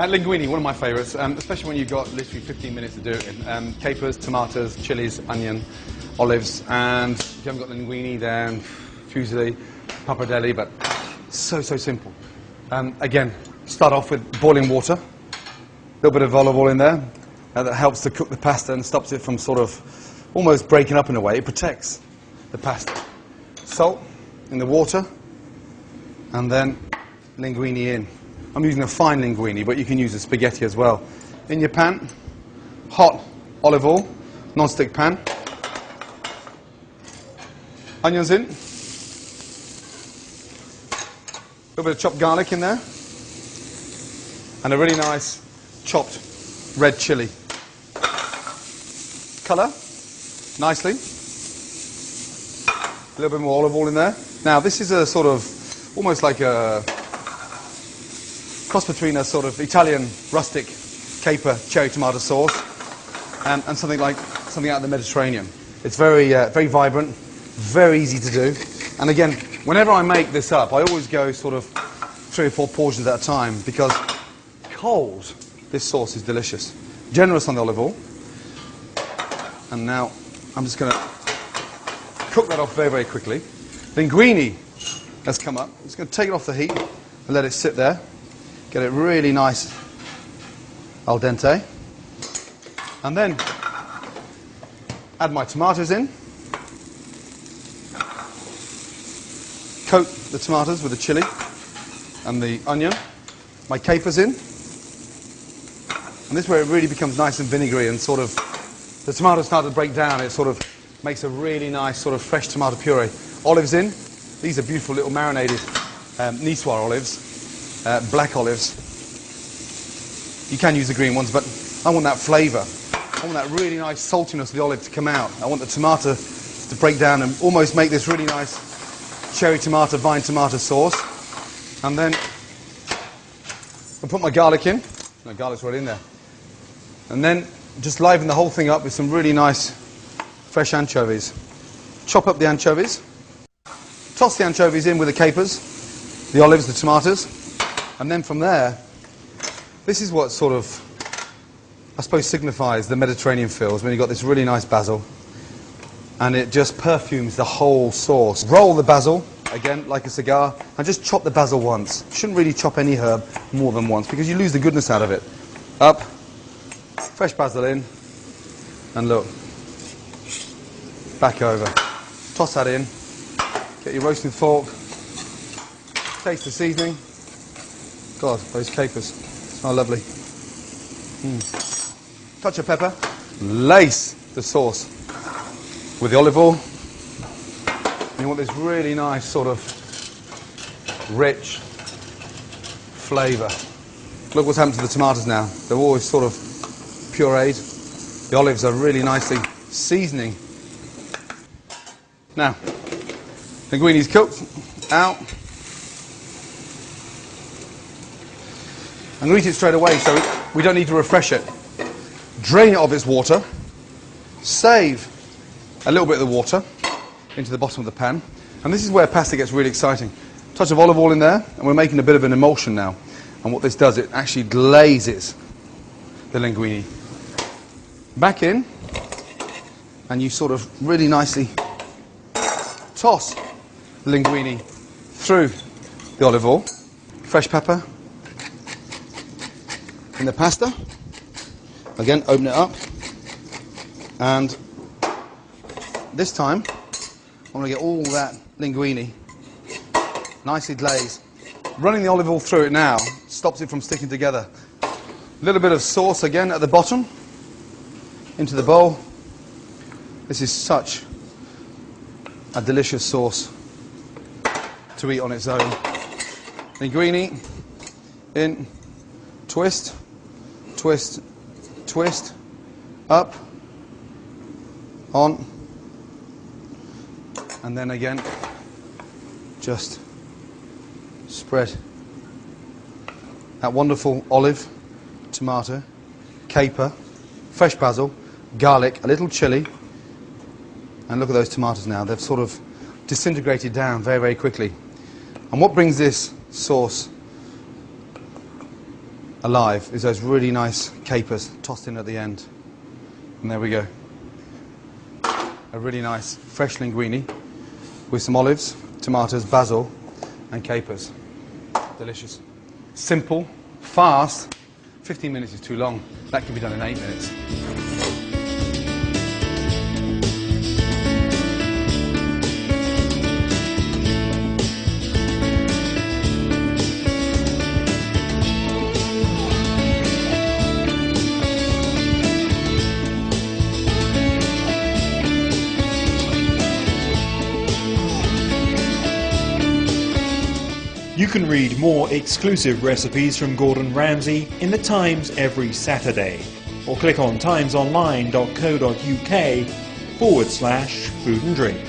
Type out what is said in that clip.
Linguine, one of my favourites, especially when you've got literally 15 minutes to do it in. Capers, tomatoes, chilies, onion, olives, and if you haven't got linguine, then fusilli, pappardelle, but so simple. Again, start off with boiling water, a little bit of olive oil in there. That helps to cook the pasta and stops it from sort of almost breaking up in a way. It protects the pasta. Salt in the water, and then linguine in. I'm using a fine linguine, but you can use a spaghetti as well. In your pan, hot olive oil, non-stick pan. Onions in. A little bit of chopped garlic in there. And a really nice chopped red chili. Colour nicely. A little bit more olive oil in there. Now this is a sort of, almost like a cross between a sort of Italian rustic caper cherry tomato sauce and something out of the Mediterranean. It's very vibrant, very easy to do. And again, whenever I make this up, I always go sort of 3 or 4 portions at a time because cold, this sauce is delicious. Generous on the olive oil. And now I'm just going to cook that off very quickly. Linguine has come up. I'm just going to take it off the heat and let it sit there. Get it really nice al dente. And then add my tomatoes in. Coat the tomatoes with the chili and the onion. My capers in. And this is where it really becomes nice and vinegary and sort of, the tomatoes start to break down. It sort of makes a really nice sort of fresh tomato puree. Olives in. These are beautiful little marinated Niçoise olives. Black olives. You can use the green ones, but I want that flavour. I want that really nice saltiness of the olive to come out. I want the tomato to break down and almost make this really nice cherry tomato, vine tomato sauce. And then I'll put my garlic in. No, garlic's right in there. And then just liven the whole thing up with some really nice fresh anchovies. Chop up the anchovies. Toss the anchovies in with the capers, the olives, the tomatoes. And then from there, this is what sort of, I suppose, signifies the Mediterranean feels when you've got this really nice basil. And it just perfumes the whole sauce. Roll the basil, again, like a cigar, and just chop the basil once. You shouldn't really chop any herb more than once because you lose the goodness out of it. Up, fresh basil in, and look, back over. Toss that in, get your roasting fork, taste the seasoning. God, those capers smell lovely. Touch of pepper. Lace the sauce with the olive oil. And you want this really nice sort of rich flavour. Look what's happened to the tomatoes now. They're always sort of pureed. The olives are really nicely seasoning. Now, linguine's cooked, out. I'm going to eat it straight away, so we don't need to refresh it. Drain it of its water. Save a little bit of the water into the bottom of the pan. And this is where pasta gets really exciting. Touch of olive oil in there, and we're making a bit of an emulsion now. And what this does, it actually glazes the linguine. Back in, and you sort of really nicely toss the linguine through the olive oil. Fresh pepper. In the pasta, again, open it up, and this time I want to get all that linguine nicely glazed. Running the olive oil through it now stops it from sticking together. A little bit of sauce again at the bottom into the bowl. This is such a delicious sauce to eat on its own. Linguine in, twist, twist, twist, up, on, and then again, just spread that wonderful olive, tomato, caper, fresh basil, garlic, a little chili, and look at those tomatoes now. They've sort of disintegrated down very quickly. And what brings this sauce alive is those really nice capers tossed in at the end. And there we go. A really nice fresh linguine with some olives, tomatoes, basil and capers. Delicious. Simple, fast. 15 minutes is too long. That can be done in 8 minutes. You can read more exclusive recipes from Gordon Ramsay in the Times every Saturday, or click on timesonline.co.uk/food and drink.